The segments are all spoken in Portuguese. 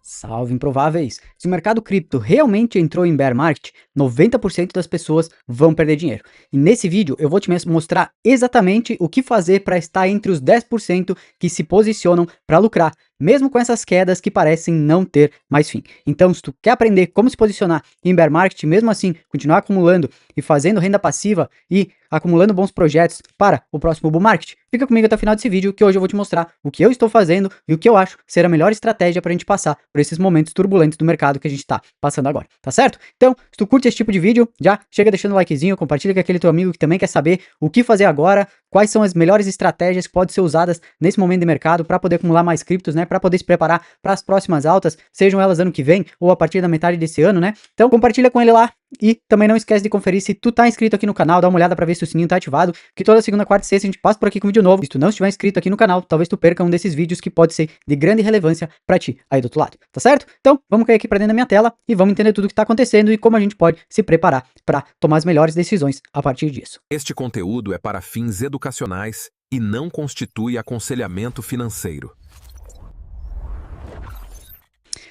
Salve improváveis! Se o mercado cripto realmente entrou em bear market, 90% das pessoas vão perder dinheiro. E nesse vídeo eu vou te mostrar exatamente o que fazer para estar entre os 10% que se posicionam para lucrar, mesmo com essas quedas que parecem não ter mais fim. Então, se tu quer aprender como se posicionar em bear market, mesmo assim continuar acumulando e fazendo renda passiva e acumulando bons projetos para o próximo bull market, fica comigo até o final desse vídeo que hoje eu vou te mostrar o que eu estou fazendo e o que eu acho ser a melhor estratégia para a gente passar por esses momentos turbulentos do mercado que a gente está passando agora, tá certo? Então, se tu curte esse tipo de vídeo, já chega deixando o likezinho, compartilha com aquele teu amigo que também quer saber o que fazer agora, quais são as melhores estratégias que podem ser usadas nesse momento de mercado para poder acumular mais criptos, né? Para poder se preparar para as próximas altas, sejam elas ano que vem ou a partir da metade desse ano, né? Então, compartilha com ele lá. E também não esquece de conferir se tu tá inscrito aqui no canal, dá uma olhada pra ver se o sininho tá ativado, que toda segunda, quarta e sexta a gente passa por aqui com vídeo novo. Se tu não estiver inscrito aqui no canal, talvez tu perca um desses vídeos que pode ser de grande relevância pra ti aí do outro lado, tá certo? Então, vamos cair aqui pra dentro da minha tela e vamos entender tudo o que tá acontecendo e como a gente pode se preparar pra tomar as melhores decisões a partir disso. Este conteúdo é para fins educacionais e não constitui aconselhamento financeiro.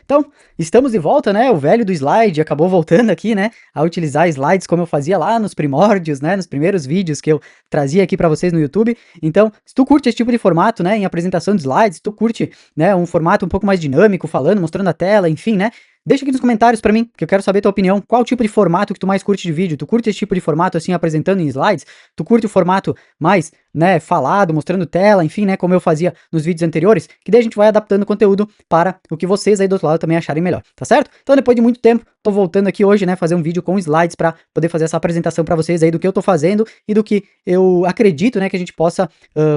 Então, estamos de volta, né? O velho do slide acabou voltando aqui, né? A utilizar slides como eu fazia lá nos primórdios, né? Nos primeiros vídeos que eu trazia aqui para vocês no YouTube. Então, se tu curte esse tipo de formato, né? Em apresentação de slides, se tu curte, né? Um formato um pouco mais dinâmico, falando, mostrando a tela, enfim, né? Deixa aqui nos comentários pra mim, que eu quero saber a tua opinião. Qual tipo de formato que tu mais curte de vídeo? Tu curte esse tipo de formato, assim, apresentando em slides? Tu curte o formato mais, né, falado, mostrando tela, enfim, né, como eu fazia nos vídeos anteriores? Que daí a gente vai adaptando o conteúdo para o que vocês aí do outro lado também acharem melhor, tá certo? Então, depois de muito tempo, tô voltando aqui hoje, né, fazer um vídeo com slides pra poder fazer essa apresentação pra vocês aí do que eu tô fazendo e do que eu acredito, né, que a gente possa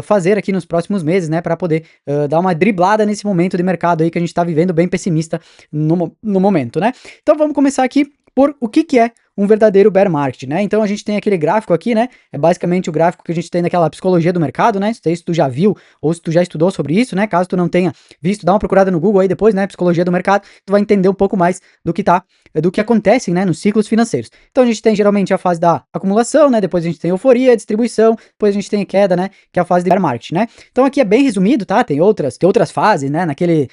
fazer aqui nos próximos meses, né, pra poder dar uma driblada nesse momento de mercado aí que a gente tá vivendo bem pessimista no momento, né? Então vamos começar aqui por o que é um verdadeiro bear market, né? Então a gente tem aquele gráfico aqui, né? É basicamente o gráfico que a gente tem daquela psicologia do mercado, né? Se tu já viu ou se tu já estudou sobre isso, né? Caso tu não tenha visto, dá uma procurada no Google aí depois, né? Psicologia do mercado, tu vai entender um pouco mais do que acontece, né? Nos ciclos financeiros. Então a gente tem geralmente a fase da acumulação, né? Depois a gente tem euforia, distribuição, depois a gente tem a queda, né? Que é a fase de bear market, né? Então aqui é bem resumido, tá? Tem outras fases, né? Naquele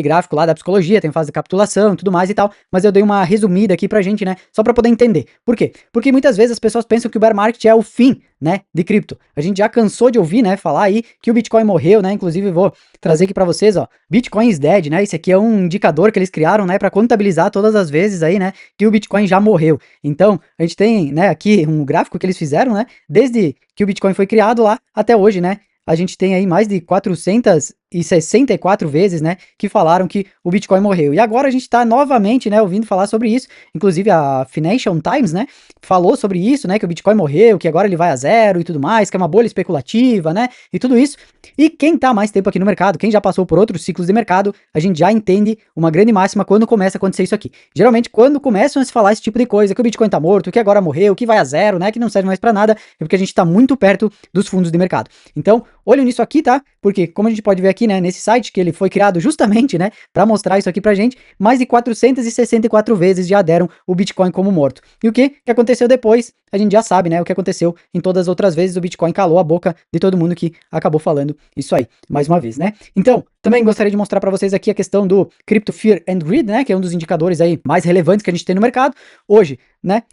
gráfico lá da psicologia, tem fase de capitulação, tudo mais e tal, mas eu dei uma resumida aqui pra gente, né? Só pra poder entender. Por quê? Porque muitas vezes as pessoas pensam que o bear market é o fim, né, de cripto. A gente já cansou de ouvir, né, falar aí que o Bitcoin morreu, né? Inclusive vou trazer aqui pra vocês, ó, Bitcoin is dead, né? Esse aqui é um indicador que eles criaram, né, pra contabilizar todas as vezes aí, né, que o Bitcoin já morreu. Então, a gente tem, né, aqui um gráfico que eles fizeram, né, desde que o Bitcoin foi criado lá até hoje, né? A gente tem aí mais de 464 vezes, né, que falaram que o Bitcoin morreu. E agora a gente tá novamente, né, ouvindo falar sobre isso. Inclusive a Financial Times, né, falou sobre isso, né, que o Bitcoin morreu, que agora ele vai a zero e tudo mais, que é uma bolha especulativa, né, e tudo isso. E quem tá mais tempo aqui no mercado, quem já passou por outros ciclos de mercado, a gente já entende uma grande máxima quando começa a acontecer isso aqui. Geralmente, quando começam a se falar esse tipo de coisa, que o Bitcoin tá morto, que agora morreu, que vai a zero, né, que não serve mais pra nada, é porque a gente tá muito perto dos fundos de mercado. Então, olho nisso aqui, tá? Porque, como a gente pode ver aqui, né, nesse site, que ele foi criado justamente, né, pra mostrar isso aqui pra gente, mais de 464 vezes já deram o Bitcoin como morto. E o que aconteceu depois? A gente já sabe, né, o que aconteceu em todas as outras vezes, o Bitcoin calou a boca de todo mundo que acabou falando isso aí, mais uma vez, né? Então, também gostaria de mostrar pra vocês aqui a questão do Crypto Fear and Greed, né, que é um dos indicadores aí mais relevantes que a gente tem no mercado hoje, né?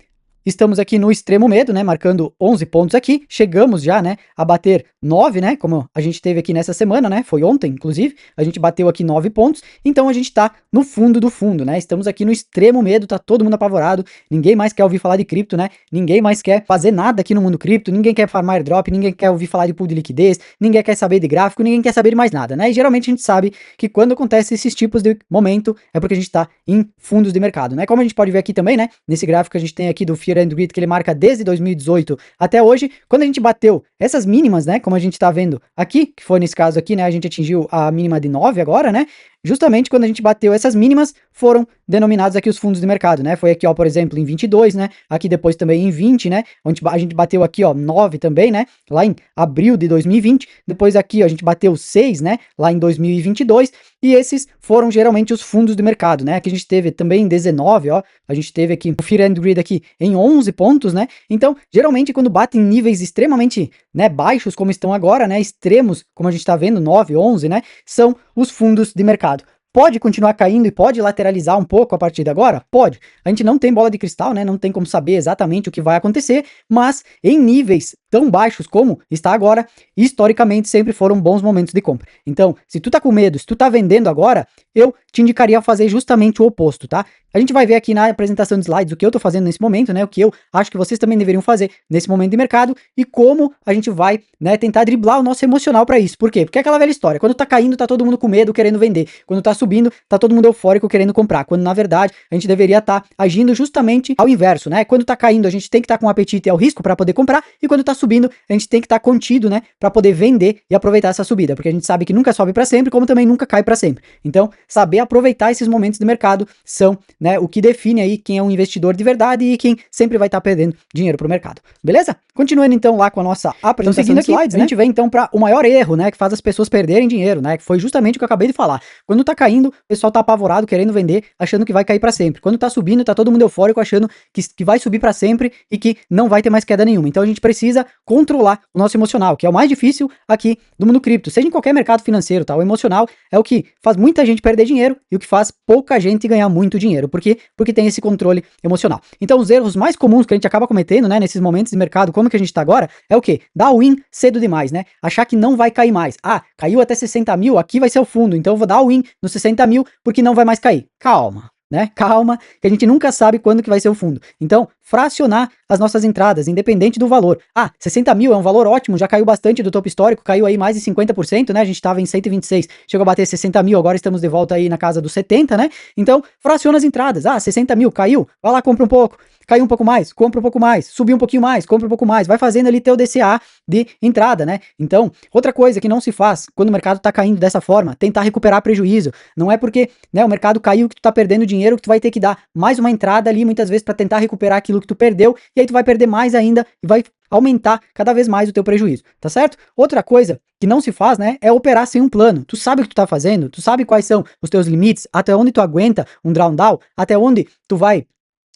Estamos aqui no extremo medo, né, marcando 11 pontos aqui, chegamos já, né, a bater 9, né, como a gente teve aqui nessa semana, né, foi ontem, inclusive, a gente bateu aqui 9 pontos, então a gente tá no fundo do fundo, né, estamos aqui no extremo medo, tá todo mundo apavorado, ninguém mais quer ouvir falar de cripto, né, ninguém mais quer fazer nada aqui no mundo cripto, ninguém quer farmar airdrop, ninguém quer ouvir falar de pool de liquidez, ninguém quer saber de gráfico, ninguém quer saber de mais nada, né, e geralmente a gente sabe que quando acontece esses tipos de momento, é porque a gente tá em fundos de mercado, né, como a gente pode ver aqui também, né, nesse gráfico que a gente tem aqui do Fear and Greed, que ele marca desde 2018 até hoje, quando a gente bateu essas mínimas, né, como a gente tá vendo aqui, que foi nesse caso aqui, né, a gente atingiu a mínima de 9 agora, né, justamente quando a gente bateu essas mínimas, foram denominados aqui os fundos de mercado, né, foi aqui, ó, por exemplo, em 22, né, aqui depois também em 20, né, onde a gente bateu aqui, ó, 9 também, né, lá em abril de 2020, depois aqui, ó, a gente bateu 6, né, lá em 2022, e esses foram geralmente os fundos de mercado, né, aqui a gente teve também em 19, ó, a gente teve aqui o Fear and Greed aqui em 11 pontos, né, então, geralmente quando batem em níveis extremamente, né, baixos como estão agora, né, extremos, como a gente tá vendo, 9, 11, né, são os fundos de mercado. Pode continuar caindo e pode lateralizar um pouco a partir de agora? Pode. A gente não tem bola de cristal, né? Não tem como saber exatamente o que vai acontecer, mas em níveis tão baixos como está agora, historicamente sempre foram bons momentos de compra. Então, se tu tá com medo, se tu tá vendendo agora, eu te indicaria a fazer justamente o oposto, tá? A gente vai ver aqui na apresentação de slides o que eu tô fazendo nesse momento, né? O que eu acho que vocês também deveriam fazer nesse momento de mercado e como a gente vai, né, tentar driblar o nosso emocional para isso. Por quê? Porque é aquela velha história. Quando tá caindo, tá todo mundo com medo, querendo vender. Quando tá subindo, tá todo mundo eufórico, querendo comprar. Quando, na verdade, a gente deveria estar agindo justamente ao inverso, né? Quando tá caindo, a gente tem que estar com apetite ao risco para poder comprar. E quando tá subindo, a gente tem que estar contido, né? Para poder vender e aproveitar essa subida. Porque a gente sabe que nunca sobe para sempre, como também nunca cai para sempre. Então, saber aproveitar esses momentos de mercado são, né, o que define aí quem é um investidor de verdade e quem sempre vai estar perdendo dinheiro pro mercado. Beleza? Continuando então lá com a nossa apresentação de slides, né? A gente vem então para o maior erro, né, que faz as pessoas perderem dinheiro, né, que foi justamente o que eu acabei de falar. Quando tá caindo, o pessoal tá apavorado, querendo vender, achando que vai cair para sempre. Quando tá subindo, tá todo mundo eufórico, achando que vai subir para sempre e que não vai ter mais queda nenhuma. Então a gente precisa controlar o nosso emocional, que é o mais difícil aqui do mundo cripto, seja em qualquer mercado financeiro, tá? O emocional é o que faz muita gente perder dinheiro e o que faz pouca gente ganhar muito dinheiro. Por quê? Porque tem esse controle emocional. Então os erros mais comuns que a gente acaba cometendo, né, nesses momentos de mercado, como que a gente tá agora, é o quê? Dar win cedo demais, né? Achar que não vai cair mais. Ah, caiu até 60 mil, aqui vai ser o fundo, então eu vou dar win nos 60 mil porque não vai mais cair. Calma, né? Calma, que a gente nunca sabe quando que vai ser o fundo. Então, fracionar as nossas entradas, independente do valor. Ah, 60 mil é um valor ótimo, já caiu bastante do topo histórico, caiu aí mais de 50%, né? A gente tava em 126, chegou a bater 60 mil, agora estamos de volta aí na casa dos 70, né? Então, fraciona as entradas. Ah, 60 mil, caiu, vai lá, compra um pouco. Caiu um pouco mais, compra um pouco mais, subiu um pouquinho mais, compra um pouco mais, vai fazendo ali teu DCA de entrada, né? Então, outra coisa que não se faz quando o mercado tá caindo dessa forma, tentar recuperar prejuízo. Não é porque, né, o mercado caiu que tu tá perdendo dinheiro que tu vai ter que dar mais uma entrada ali muitas vezes para tentar recuperar aquilo que tu perdeu, e aí tu vai perder mais ainda e vai aumentar cada vez mais o teu prejuízo, tá certo? Outra coisa que não se faz, né, é operar sem um plano. Tu sabe o que tu tá fazendo, tu sabe quais são os teus limites, até onde tu aguenta um drawdown, até onde tu vai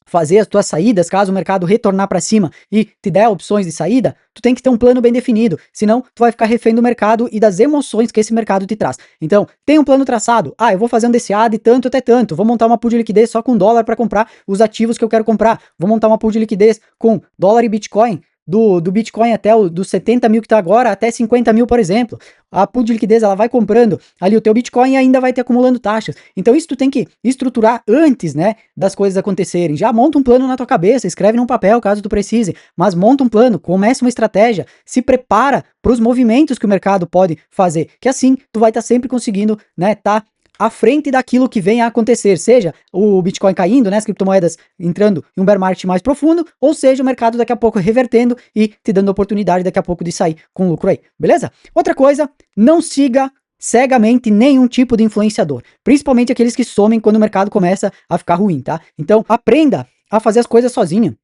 fazer as tuas saídas, caso o mercado retornar para cima e te der opções de saída, tu tem que ter um plano bem definido, senão tu vai ficar refém do mercado e das emoções que esse mercado te traz. Então, tem um plano traçado. Ah, eu vou fazer um DCA de tanto até tanto, vou montar uma pool de liquidez só com dólar para comprar os ativos que eu quero comprar, vou montar uma pool de liquidez com dólar e Bitcoin, do Bitcoin até dos 70 mil que tá agora, até 50 mil, por exemplo. A pool de liquidez, ela vai comprando ali o teu Bitcoin e ainda vai ter acumulando taxas. Então isso tu tem que estruturar antes, né, das coisas acontecerem. Já monta um plano na tua cabeça, escreve num papel caso tu precise, mas monta um plano, começa uma estratégia, se prepara para os movimentos que o mercado pode fazer, que assim tu vai estar sempre conseguindo, né, tá à frente daquilo que vem a acontecer, seja o Bitcoin caindo, né, as criptomoedas entrando em um bear market mais profundo, ou seja o mercado daqui a pouco revertendo e te dando oportunidade daqui a pouco de sair com lucro aí, beleza? Outra coisa, não siga cegamente nenhum tipo de influenciador, principalmente aqueles que somem quando o mercado começa a ficar ruim, tá? Então aprenda a fazer as coisas sozinho.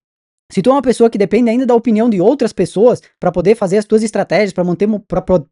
Se tu é uma pessoa que depende ainda da opinião de outras pessoas para poder fazer as tuas estratégias, para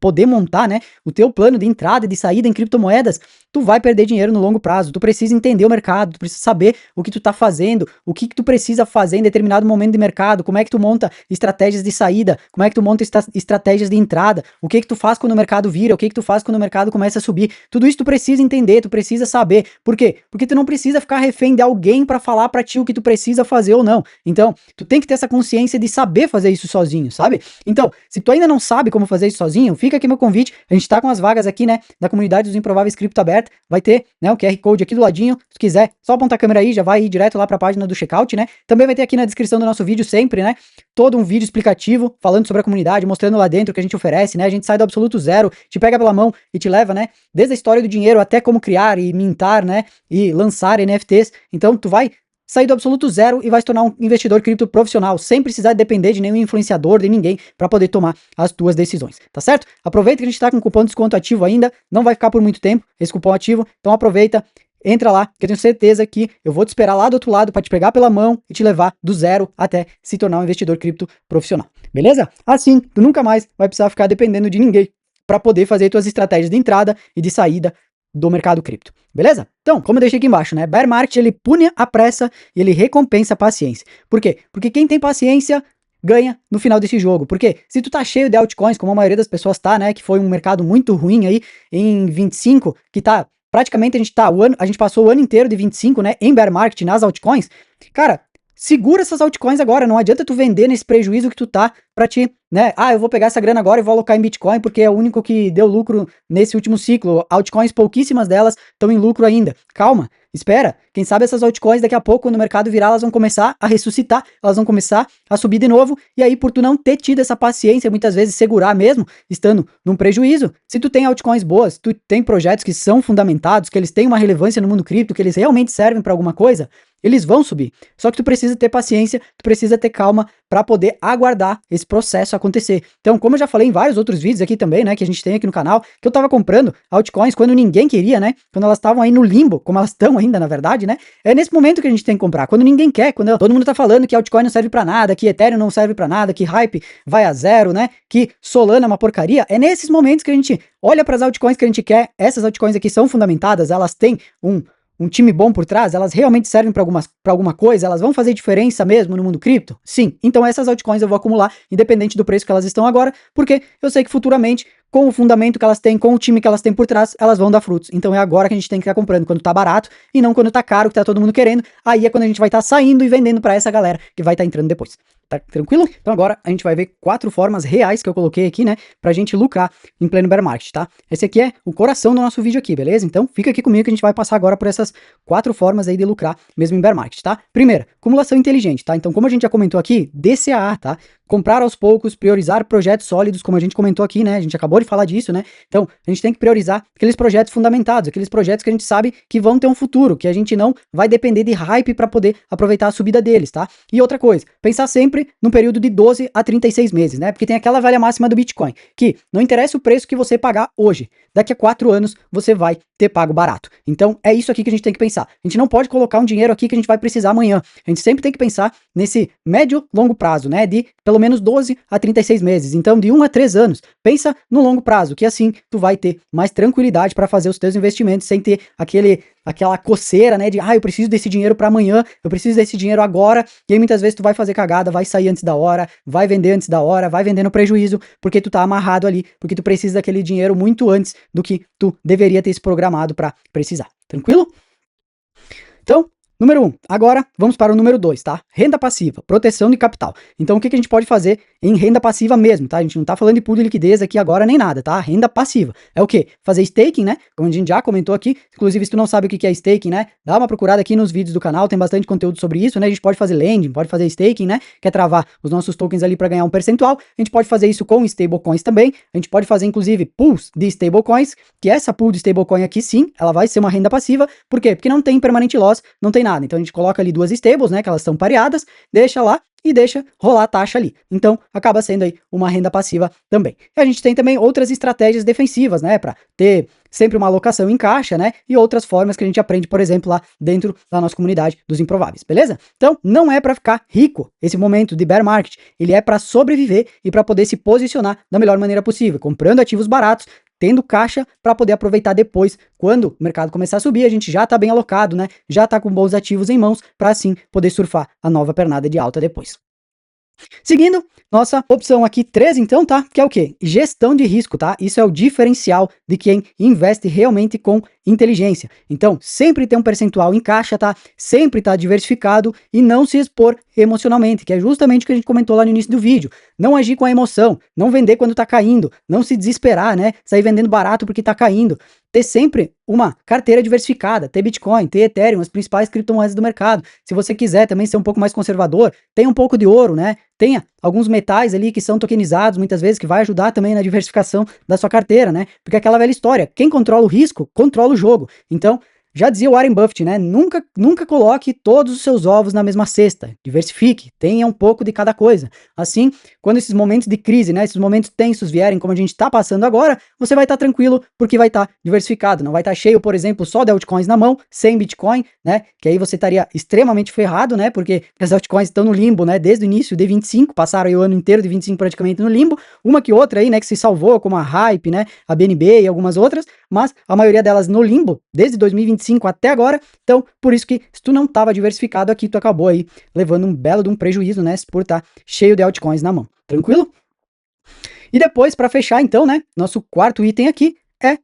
poder montar, né, o teu plano de entrada e de saída em criptomoedas, tu vai perder dinheiro no longo prazo. Tu precisa entender o mercado, tu precisa saber o que tu tá fazendo, o que tu precisa fazer em determinado momento de mercado, como é que tu monta estratégias de saída, como é que tu monta estratégias de entrada, o que tu faz quando o mercado vira, o que tu faz quando o mercado começa a subir. Tudo isso tu precisa entender, tu precisa saber. Por quê? Porque tu não precisa ficar refém de alguém para falar para ti o que tu precisa fazer ou não. Então, tu tem que ter essa consciência de saber fazer isso sozinho, sabe? Então, se tu ainda não sabe como fazer isso sozinho, fica aqui meu convite. A gente tá com as vagas aqui, né, da comunidade dos Improváveis Cripto aberta. Vai ter, né, o QR Code aqui do ladinho. Se tu quiser, só apontar a câmera aí, já vai ir direto lá pra página do checkout, né? Também vai ter aqui na descrição do nosso vídeo sempre, né, todo um vídeo explicativo falando sobre a comunidade, mostrando lá dentro o que a gente oferece, né? A gente sai do absoluto zero, te pega pela mão e te leva, né, desde a história do dinheiro até como criar e mintar, né, e lançar NFTs. Então, tu vai sair do absoluto zero e vai se tornar um investidor cripto profissional, sem precisar depender de nenhum influenciador, de ninguém, para poder tomar as tuas decisões, tá certo? Aproveita que a gente tá com um cupom de desconto ativo ainda, não vai ficar por muito tempo esse cupom ativo, então aproveita, entra lá, que eu tenho certeza que eu vou te esperar lá do outro lado para te pegar pela mão e te levar do zero até se tornar um investidor cripto profissional, beleza? Assim, tu nunca mais vai precisar ficar dependendo de ninguém para poder fazer tuas estratégias de entrada e de saída do mercado cripto, beleza? Então, como eu deixei aqui embaixo, né? Bear market, ele pune a pressa e ele recompensa a paciência. Por quê? Porque quem tem paciência ganha no final desse jogo. Porque se tu tá cheio de altcoins, como a maioria das pessoas tá, né? Que foi um mercado muito ruim aí em 25, que tá praticamente a gente passou o ano inteiro de 25, né, em bear market nas altcoins. Cara, segura essas altcoins agora, não adianta tu vender nesse prejuízo que tu tá pra ti, né? Ah, eu vou pegar essa grana agora e vou alocar em Bitcoin porque é o único que deu lucro nesse último ciclo. Altcoins, pouquíssimas delas estão em lucro ainda. Calma, espera. Quem sabe essas altcoins daqui a pouco, quando o mercado virar, elas vão começar a ressuscitar, elas vão começar a subir de novo, e aí por tu não ter tido essa paciência, muitas vezes segurar mesmo, estando num prejuízo, se tu tem altcoins boas, tu tem projetos que são fundamentados, que eles têm uma relevância no mundo cripto, que eles realmente servem para alguma coisa, eles vão subir. Só que tu precisa ter paciência, tu precisa ter calma para poder aguardar esse processo acontecer. Então, como eu já falei em vários outros vídeos aqui também, né, que a gente tem aqui no canal, que eu tava comprando altcoins quando ninguém queria, né, quando elas estavam aí no limbo, como elas estão ainda, na verdade, né, é nesse momento que a gente tem que comprar, quando ninguém quer, quando todo mundo tá falando que altcoin não serve para nada, que Ethereum não serve para nada, que Hype vai a zero, né, que Solana é uma porcaria, é nesses momentos que a gente olha para as altcoins que a gente quer. Essas altcoins aqui são fundamentadas, elas têm um time bom por trás, elas realmente servem para alguma coisa, elas vão fazer diferença mesmo no mundo cripto? Sim. Então essas altcoins eu vou acumular, independente do preço que elas estão agora, porque eu sei que futuramente, com o fundamento que elas têm, com o time que elas têm por trás, elas vão dar frutos. Então é agora que a gente tem que estar comprando, quando tá barato, e não quando tá caro, que tá todo mundo querendo. Aí é quando a gente vai estar saindo e vendendo para essa galera que vai estar entrando depois. Tá tranquilo? Então agora a gente vai ver 4 formas reais que eu coloquei aqui, né, pra gente lucrar em pleno bear market, tá? Esse aqui é o coração do nosso vídeo aqui, beleza? Então fica aqui comigo que a gente vai passar agora por essas 4 formas aí de lucrar mesmo em bear market, tá? Primeira, acumulação inteligente, tá? Então como a gente já comentou aqui, DCA, tá? Comprar aos poucos, priorizar projetos sólidos, como a gente comentou aqui, né? A gente acabou de falar disso, né? Então, a gente tem que priorizar aqueles projetos fundamentados, aqueles projetos que a gente sabe que vão ter um futuro, que a gente não vai depender de hype para poder aproveitar a subida deles, tá? E outra coisa, pensar sempre num período de 12 a 36 meses, né? Porque tem aquela velha máxima do Bitcoin, que não interessa o preço que você pagar hoje, daqui a 4 anos você vai ter pago barato. Então, é isso aqui que a gente tem que pensar. A gente não pode colocar um dinheiro aqui que a gente vai precisar amanhã. A gente sempre tem que pensar nesse médio, longo prazo, né? De pelo menos 12 a 36 meses. Então, de 1 a 3 anos. Pensa no longo prazo, que assim tu vai ter mais tranquilidade para fazer os teus investimentos sem ter aquela coceira, né, de eu preciso desse dinheiro para amanhã, eu preciso desse dinheiro agora, e aí muitas vezes tu vai fazer cagada, vai sair antes da hora, vai vender antes da hora, vai vender no prejuízo, porque tu tá amarrado ali, porque tu precisa daquele dinheiro muito antes do que tu deveria ter se programado para precisar. Tranquilo? Então, número 1. Agora, vamos para o número 2, tá? Renda passiva, proteção de capital. Então, o que a gente pode fazer em renda passiva mesmo, tá? A gente não tá falando de pool de liquidez aqui agora nem nada, tá? Renda passiva. É o quê? Fazer staking, né? Como a gente já comentou aqui. Inclusive, se tu não sabe o que é staking, né? Dá uma procurada aqui nos vídeos do canal, tem bastante conteúdo sobre isso, né? A gente pode fazer lending, pode fazer staking, né? Quer travar os nossos tokens ali para ganhar um percentual. A gente pode fazer isso com stablecoins também. A gente pode fazer, inclusive, pools de stablecoins, que essa pool de stablecoin aqui, sim, ela vai ser uma renda passiva. Por quê? Porque não tem permanente loss, não tem nada. Então, a gente coloca ali 2 stables, né? Que elas são pareadas, deixa lá e deixa rolar a taxa ali. Então, acaba sendo aí uma renda passiva também. E a gente tem também outras estratégias defensivas, né, para ter sempre uma alocação em caixa, né, e outras formas que a gente aprende, por exemplo, lá dentro da nossa comunidade dos improváveis, beleza? Então, não é para ficar rico esse momento de bear market, ele é para sobreviver e para poder se posicionar da melhor maneira possível, comprando ativos baratos, tendo caixa para poder aproveitar depois, quando o mercado começar a subir, a gente já tá bem alocado, né? Já tá com bons ativos em mãos para assim poder surfar a nova pernada de alta depois. Seguindo, nossa opção aqui 3 então, tá? Que é o quê? Gestão de risco, tá? Isso é o diferencial de quem investe realmente com inteligência. Então, sempre ter um percentual em caixa, tá? Sempre tá diversificado e não se expor emocionalmente, que é justamente o que a gente comentou lá no início do vídeo. Não agir com a emoção, não vender quando tá caindo, não se desesperar, né? Sair vendendo barato porque tá caindo. Ter sempre uma carteira diversificada, ter Bitcoin, ter Ethereum, as principais criptomoedas do mercado. Se você quiser também ser um pouco mais conservador, tenha um pouco de ouro, né? Tenha alguns metais ali que são tokenizados, muitas vezes, que vai ajudar também na diversificação da sua carteira, né? Porque é aquela velha história, quem controla o risco, controla o jogo. Então, já dizia o Warren Buffett, né? Nunca coloque todos os seus ovos na mesma cesta. Diversifique, tenha um pouco de cada coisa. Assim, quando esses momentos de crise, né? Esses momentos tensos vierem, como a gente tá passando agora, você vai estar tranquilo porque vai estar diversificado. Não vai estar cheio, por exemplo, só de altcoins na mão, sem Bitcoin, né? Que aí você estaria extremamente ferrado, né? Porque as altcoins estão no limbo, né? Desde o início de 25, passaram aí o ano inteiro de 25 praticamente no limbo. Uma que outra aí, né? Que se salvou, como a Hype, né? A BNB e algumas outras, mas a maioria delas no limbo, desde 2025 até agora. Então, por isso que se tu não estava diversificado aqui, tu acabou aí levando um belo de um prejuízo, né, por estar cheio de altcoins na mão. Tranquilo? E depois, para fechar então, né, nosso quarto item aqui é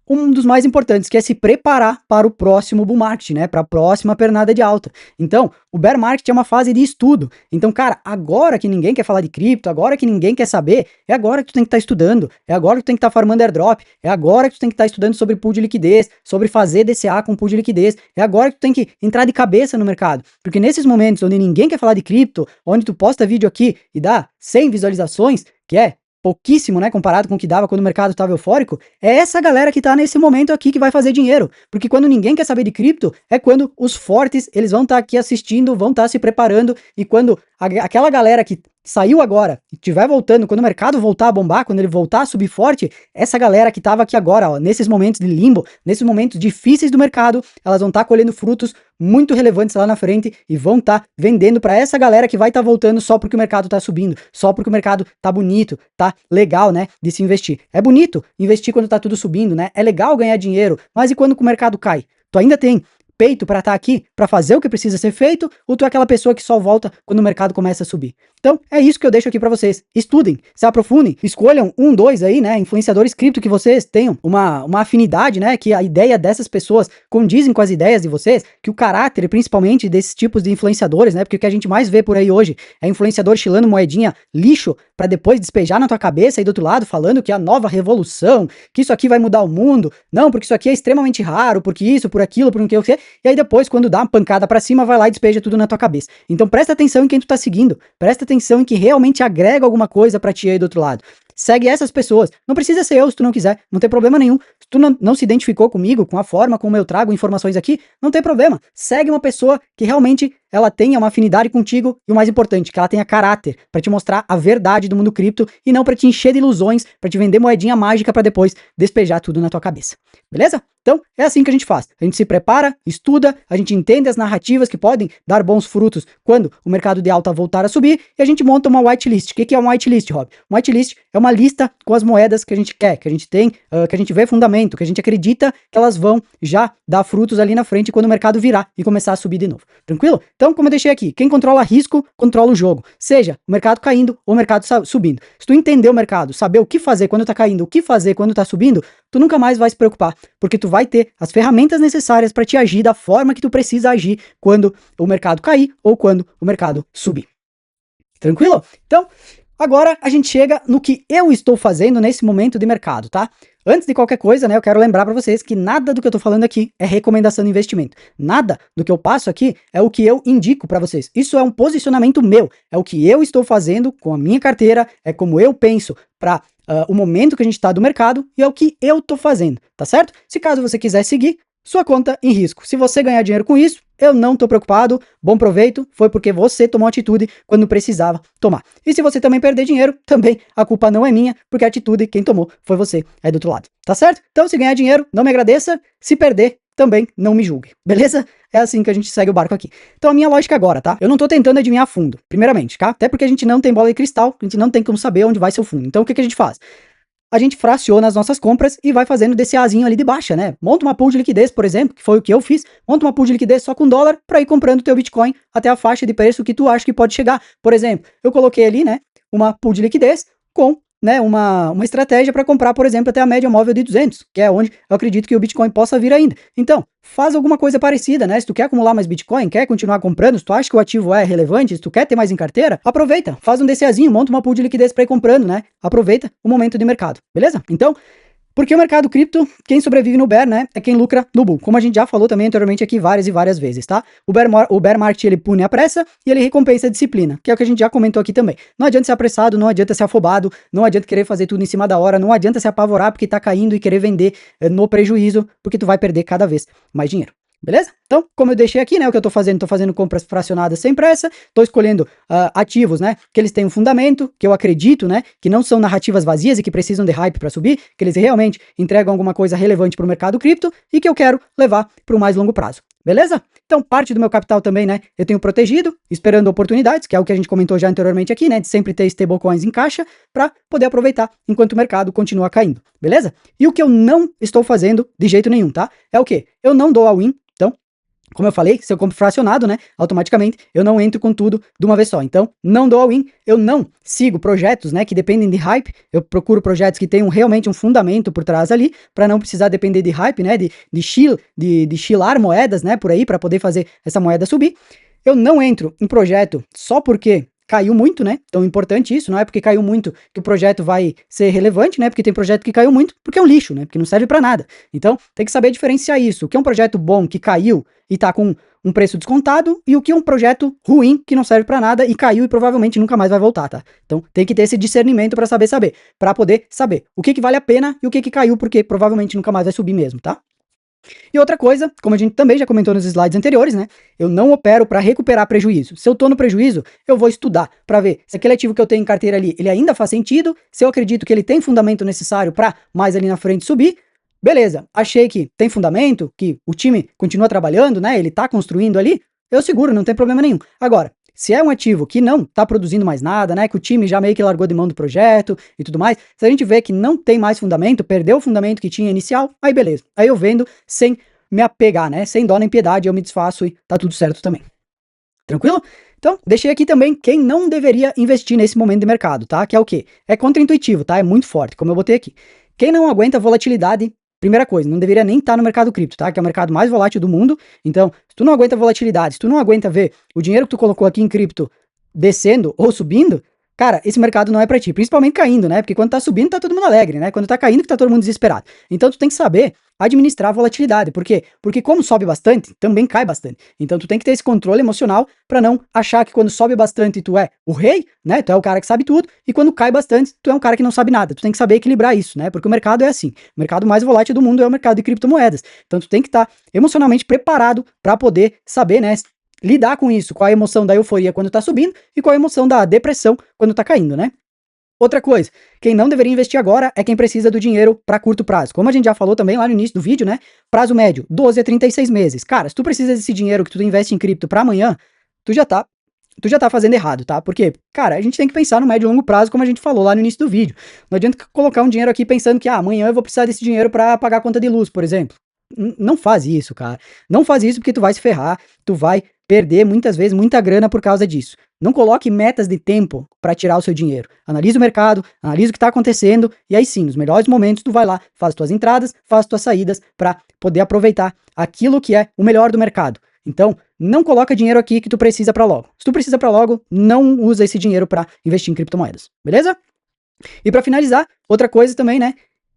um dos mais importantes, que é se preparar para o próximo bull market, né? Para a próxima pernada de alta. Então, o bear market é uma fase de estudo. Então, cara, agora que ninguém quer falar de cripto, agora que ninguém quer saber, é agora que tu tem que estar estudando, é agora que tu tem que estar farmando airdrop, é agora que tu tem que estar estudando sobre pool de liquidez, sobre fazer DCA com pool de liquidez, é agora que tu tem que entrar de cabeça no mercado. Porque nesses momentos onde ninguém quer falar de cripto, onde tu posta vídeo aqui e dá 100 visualizações, que é pouquíssimo, né, comparado com o que dava quando o mercado estava eufórico, é essa galera que tá nesse momento aqui que vai fazer dinheiro, porque quando ninguém quer saber de cripto, é quando os fortes, eles vão estar aqui assistindo, vão estar se preparando, e quando aquela galera que saiu agora e estiver voltando, quando o mercado voltar a bombar, quando ele voltar a subir forte, essa galera que tava aqui agora, ó, nesses momentos de limbo, nesses momentos difíceis do mercado, elas vão estar colhendo frutos muito relevantes lá na frente e vão estar vendendo para essa galera que vai estar voltando só porque o mercado tá subindo, só porque o mercado tá bonito, tá legal, né, de se investir. É bonito investir quando tá tudo subindo, né? É legal ganhar dinheiro, mas e quando o mercado cai? Tu ainda tem peito para estar aqui, para fazer o que precisa ser feito, ou tu é aquela pessoa que só volta quando o mercado começa a subir? Então, é isso que eu deixo aqui para vocês. Estudem, se aprofundem, escolham um, dois aí, né, influenciadores cripto que vocês tenham uma afinidade, né, que a ideia dessas pessoas condizem com as ideias de vocês, que o caráter, principalmente desses tipos de influenciadores, né, porque o que a gente mais vê por aí hoje é influenciador chilando moedinha lixo para depois despejar na tua cabeça aí do outro lado, falando que é a nova revolução, que isso aqui vai mudar o mundo, não, porque isso aqui é extremamente raro, porque isso, por aquilo, por não sei o que, e aí depois, quando dá uma pancada pra cima, vai lá e despeja tudo na tua cabeça. Então presta atenção em quem tu tá seguindo, presta atenção em que realmente agrega alguma coisa pra ti aí do outro lado. Segue essas pessoas. Não precisa ser eu se tu não quiser, não tem problema nenhum. Se tu não se identificou comigo, com a forma como eu trago informações aqui, não tem problema. Segue uma pessoa que realmente ela tenha uma afinidade contigo e o mais importante, que ela tenha caráter pra te mostrar a verdade do mundo cripto e não pra te encher de ilusões, pra te vender moedinha mágica pra depois despejar tudo na tua cabeça. Beleza? Então, é assim que a gente faz. A gente se prepara, estuda, a gente entende as narrativas que podem dar bons frutos quando o mercado de alta voltar a subir e a gente monta uma whitelist. O que é uma whitelist, Rob? Uma whitelist é uma lista com as moedas que a gente quer, que a gente tem, que a gente vê fundamento, que a gente acredita que elas vão já dar frutos ali na frente quando o mercado virar e começar a subir de novo. Tranquilo? Então, como eu deixei aqui, quem controla risco, controla o jogo. Seja o mercado caindo ou o mercado subindo. Se tu entender o mercado, saber o que fazer quando tá caindo, o que fazer quando tá subindo, tu nunca mais vai se preocupar, porque tu vai ter as ferramentas necessárias para te agir da forma que tu precisa agir quando o mercado cair ou quando o mercado subir. Tranquilo? Então, agora a gente chega no que eu estou fazendo nesse momento de mercado, tá? Antes de qualquer coisa, né, eu quero lembrar para vocês que nada do que eu tô falando aqui é recomendação de investimento. Nada do que eu passo aqui é o que eu indico para vocês. Isso é um posicionamento meu, é o que eu estou fazendo com a minha carteira, é como eu penso para o momento que a gente tá do mercado e é o que eu tô fazendo, tá certo? Se caso você quiser seguir, sua conta em risco. Se você ganhar dinheiro com isso, eu não tô preocupado, bom proveito, foi porque você tomou atitude quando precisava tomar. E se você também perder dinheiro, também a culpa não é minha, porque a atitude quem tomou foi você aí do outro lado, tá certo? Então se ganhar dinheiro, não me agradeça, se perder, também não me julgue, beleza? É assim que a gente segue o barco aqui. Então a minha lógica agora, tá? Eu não tô tentando adivinhar fundo, primeiramente, tá? Até porque a gente não tem bola de cristal, a gente não tem como saber onde vai ser o fundo. Então o que a gente faz? A gente fraciona as nossas compras e vai fazendo DCAzinho ali de baixa, né? Monta uma pool de liquidez, por exemplo, que foi o que eu fiz. Monta uma pool de liquidez só com dólar para ir comprando teu Bitcoin até a faixa de preço que tu acha que pode chegar. Por exemplo, eu coloquei ali, né, uma pool de liquidez com, né, uma estratégia para comprar, por exemplo, até a média móvel de 200, que é onde eu acredito que o Bitcoin possa vir ainda. Então, faz alguma coisa parecida, né? Se tu quer acumular mais Bitcoin, quer continuar comprando, se tu acha que o ativo é relevante, se tu quer ter mais em carteira, aproveita, faz um DCAzinho, monta uma pool de liquidez para ir comprando, né? Aproveita o momento de mercado, beleza? Então, porque o mercado cripto, quem sobrevive no bear, né, é quem lucra no bull, como a gente já falou também anteriormente aqui várias e várias vezes, tá? O bear market, ele pune a pressa e ele recompensa a disciplina, que é o que a gente já comentou aqui também. Não adianta ser apressado, não adianta ser afobado, não adianta querer fazer tudo em cima da hora, não adianta se apavorar porque tá caindo e querer vender no prejuízo, porque tu vai perder cada vez mais dinheiro. Beleza? Então, como eu deixei aqui, né, o que eu tô fazendo compras fracionadas sem pressa, tô escolhendo ativos, né, que eles têm um fundamento, que eu acredito, né, que não são narrativas vazias e que precisam de hype para subir, que eles realmente entregam alguma coisa relevante para o mercado cripto e que eu quero levar para o mais longo prazo. Beleza? Então, parte do meu capital também, né, eu tenho protegido, esperando oportunidades, que é o que a gente comentou já anteriormente aqui, né, de sempre ter stablecoins em caixa para poder aproveitar enquanto o mercado continua caindo. Beleza? E o que eu não estou fazendo de jeito nenhum, tá? É o quê? Eu não dou all-in. Como eu falei, se eu compro fracionado, né, automaticamente eu não entro com tudo de uma vez só. Então, não dou all-in, eu não sigo projetos, né, que dependem de hype. Eu procuro projetos que tenham realmente um fundamento por trás ali, para não precisar depender de hype, né, de chilar moedas, né, por aí, para poder fazer essa moeda subir. Eu não entro em projeto só porque caiu muito, né? Então, importante isso, não é porque caiu muito que o projeto vai ser relevante, né? Porque tem projeto que caiu muito porque é um lixo, né? Porque não serve para nada. Então, tem que saber diferenciar isso. O que é um projeto bom que caiu e tá com um preço descontado e o que é um projeto ruim que não serve para nada e caiu e provavelmente nunca mais vai voltar, tá? Então, tem que ter esse discernimento para para poder saber o que vale a pena e o que caiu porque provavelmente nunca mais vai subir mesmo, tá? E outra coisa, como a gente também já comentou nos slides anteriores, né? Eu não opero para recuperar prejuízo. Se eu tô no prejuízo, eu vou estudar para ver se aquele ativo que eu tenho em carteira ali, ele ainda faz sentido, se eu acredito que ele tem fundamento necessário para mais ali na frente subir. Beleza, achei que tem fundamento, que o time continua trabalhando, né? Ele tá construindo ali, eu seguro, não tem problema nenhum. Agora, se é um ativo que não está produzindo mais nada, né, que o time já meio que largou de mão do projeto e tudo mais, se a gente vê que não tem mais fundamento, perdeu o fundamento que tinha inicial, aí beleza. Aí eu vendo sem me apegar, né, sem dó nem piedade, eu me desfaço e tá tudo certo também. Tranquilo? Então, deixei aqui também quem não deveria investir nesse momento de mercado, tá? Que é o quê? É contraintuitivo, tá? É muito forte, como eu botei aqui. Quem não aguenta volatilidade, primeira coisa, não deveria nem estar no mercado cripto, tá? Que é o mercado mais volátil do mundo. Então, se tu não aguenta volatilidade, se tu não aguenta ver o dinheiro que tu colocou aqui em cripto descendo ou subindo, cara, esse mercado não é pra ti, principalmente caindo, né? Porque quando tá subindo, tá todo mundo alegre, né? Quando tá caindo, que tá todo mundo desesperado. Então, tu tem que saber administrar a volatilidade. Por quê? Porque como sobe bastante, também cai bastante. Então, tu tem que ter esse controle emocional pra não achar que quando sobe bastante, tu é o rei, né? Tu é o cara que sabe tudo, e quando cai bastante, tu é um cara que não sabe nada. Tu tem que saber equilibrar isso, né? Porque o mercado é assim. O mercado mais volátil do mundo é o mercado de criptomoedas. Então, tu tem que estar emocionalmente preparado pra poder saber, né? Lidar com isso, qual a emoção da euforia quando tá subindo e qual a emoção da depressão quando tá caindo, né? Outra coisa, quem não deveria investir agora é quem precisa do dinheiro para curto prazo. Como a gente já falou também lá no início do vídeo, né? Prazo médio, 12 a 36 meses. Cara, se tu precisa desse dinheiro que tu investe em cripto para amanhã, tu já tá fazendo errado, tá? Porque, cara, a gente tem que pensar no médio e longo prazo, como a gente falou lá no início do vídeo. Não adianta colocar um dinheiro aqui pensando que amanhã eu vou precisar desse dinheiro para pagar a conta de luz, por exemplo. Não faz isso, cara. Não faz isso porque tu vai se ferrar, tu vai perder muitas vezes muita grana por causa disso. Não coloque metas de tempo para tirar o seu dinheiro. Analise o mercado, analise o que está acontecendo e aí sim, nos melhores momentos tu vai lá, faz tuas entradas, faz tuas saídas para poder aproveitar aquilo que é o melhor do mercado. Então, não coloca dinheiro aqui que tu precisa para logo. Se tu precisa para logo, não usa esse dinheiro para investir em criptomoedas, beleza? E para finalizar, outra coisa também, né?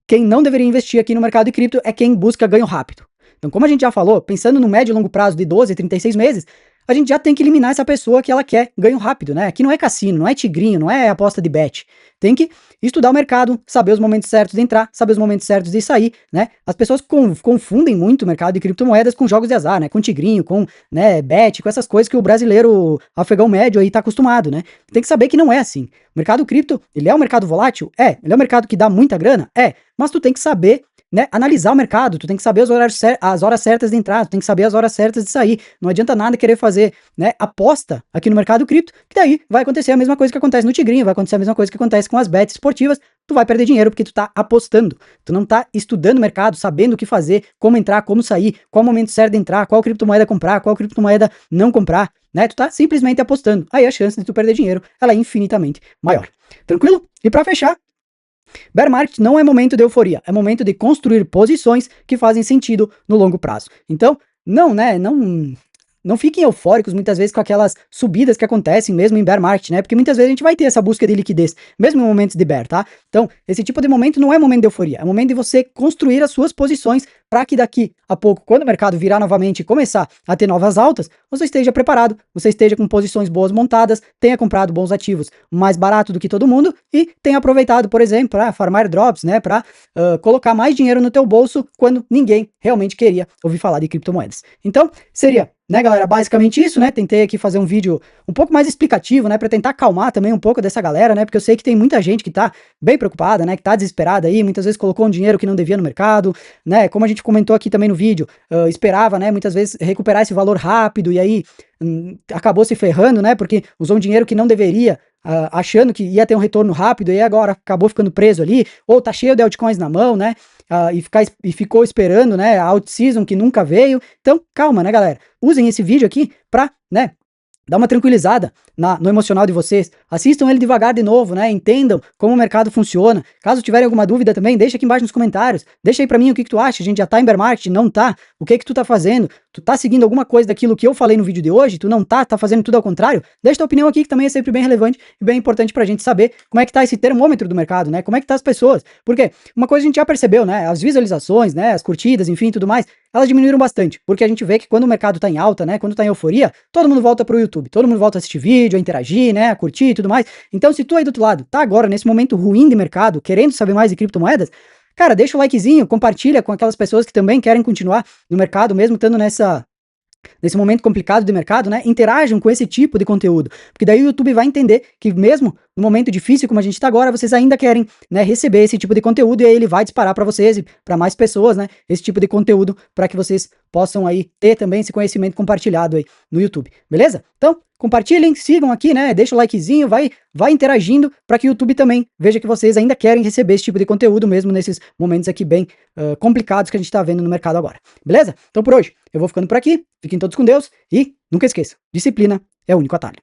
Quem não deveria investir aqui no mercado de cripto é quem busca ganho rápido. Então, como a gente já falou, pensando no médio e longo prazo de 12 a 36 meses, a gente já tem que eliminar essa pessoa que ela quer ganho rápido, né? Aqui não é cassino, não é tigrinho, não é aposta de bet. Tem que estudar o mercado, saber os momentos certos de entrar, saber os momentos certos de sair, né? As pessoas confundem muito o mercado de criptomoedas com jogos de azar, né? Com tigrinho, com, né, bet, com essas coisas que o brasileiro afegão médio aí tá acostumado, né? Tem que saber que não é assim. O mercado cripto, ele é um mercado volátil? É. Ele é um mercado que dá muita grana? É. Mas tu tem que saber, né, analisar o mercado, tu tem que saber as horas certas de entrar, tu tem que saber as horas certas de sair. Não adianta nada querer fazer, né, aposta aqui no mercado cripto, que daí vai acontecer a mesma coisa que acontece no tigrinho, vai acontecer a mesma coisa que acontece com as bets esportivas, tu vai perder dinheiro porque tu tá apostando, tu não tá estudando o mercado, sabendo o que fazer, como entrar, como sair, qual o momento certo de entrar, qual criptomoeda comprar, qual criptomoeda não comprar, né, tu tá simplesmente apostando, aí a chance de tu perder dinheiro, ela é infinitamente maior. Tranquilo? E pra fechar, bear market não é momento de euforia, é momento de construir posições que fazem sentido no longo prazo. Então, não fiquem eufóricos muitas vezes com aquelas subidas que acontecem mesmo em bear market, né? Porque muitas vezes a gente vai ter essa busca de liquidez, mesmo em momentos de bear, tá? Então, esse tipo de momento não é momento de euforia, é momento de você construir as suas posições para que daqui a pouco, quando o mercado virar novamente e começar a ter novas altas, você esteja preparado, você esteja com posições boas montadas, tenha comprado bons ativos mais barato do que todo mundo e tenha aproveitado, por exemplo, para farmar drops, né? Para colocar mais dinheiro no teu bolso quando ninguém realmente queria ouvir falar de criptomoedas. Então, seria, né, galera, basicamente isso, né? Tentei aqui fazer um vídeo um pouco mais explicativo, né, para tentar acalmar também um pouco dessa galera, né? Porque eu sei que tem muita gente que tá bem preocupada, né, que tá desesperada aí, muitas vezes colocou um dinheiro que não devia no mercado, né? Como a gente comentou aqui também no vídeo, esperava, né, muitas vezes recuperar esse valor rápido e aí acabou se ferrando, né, porque usou um dinheiro que não deveria achando que ia ter um retorno rápido e agora acabou ficando preso ali, ou tá cheio de altcoins na mão, né? E ficou esperando, né, a out-season que nunca veio. Então, calma, né, galera? Usem esse vídeo aqui pra, né, dar uma tranquilizada no emocional de vocês. Assistam ele devagar de novo, né? Entendam como o mercado funciona. Caso tiverem alguma dúvida também, deixa aqui embaixo nos comentários. Deixa aí pra mim o que tu acha. A gente já tá em bear market, não tá? O que tu tá fazendo? Tu tá seguindo alguma coisa daquilo que eu falei no vídeo de hoje? Tu não tá? Tá fazendo tudo ao contrário? Deixa tua opinião aqui, que também é sempre bem relevante e bem importante pra gente saber como é que tá esse termômetro do mercado, né? Como é que tá as pessoas. Porque uma coisa a gente já percebeu, né? As visualizações, né? As curtidas, enfim, tudo mais, elas diminuíram bastante. Porque a gente vê que quando o mercado tá em alta, né? Quando tá em euforia, todo mundo volta pro YouTube. Todo mundo volta a assistir vídeo, a interagir, né? A curtir e tudo mais. Então, se tu aí do outro lado tá agora nesse momento ruim de mercado, querendo saber mais de criptomoedas, cara, deixa o likezinho, compartilha com aquelas pessoas que também querem continuar no mercado, mesmo estando nesse momento complicado de mercado, né? Interajam com esse tipo de conteúdo, porque daí o YouTube vai entender que mesmo no momento difícil como a gente está agora, vocês ainda querem, né, receber esse tipo de conteúdo, e aí ele vai disparar para vocês e para mais pessoas, né, esse tipo de conteúdo, para que vocês possam aí ter também esse conhecimento compartilhado aí no YouTube, beleza? Então, compartilhem, sigam aqui, né, deixa o likezinho, vai interagindo, para que o YouTube também veja que vocês ainda querem receber esse tipo de conteúdo, mesmo nesses momentos aqui bem complicados que a gente está vendo no mercado agora, beleza? Então por hoje, eu vou ficando por aqui, fiquem todos com Deus, e nunca esqueçam, disciplina é o único atalho.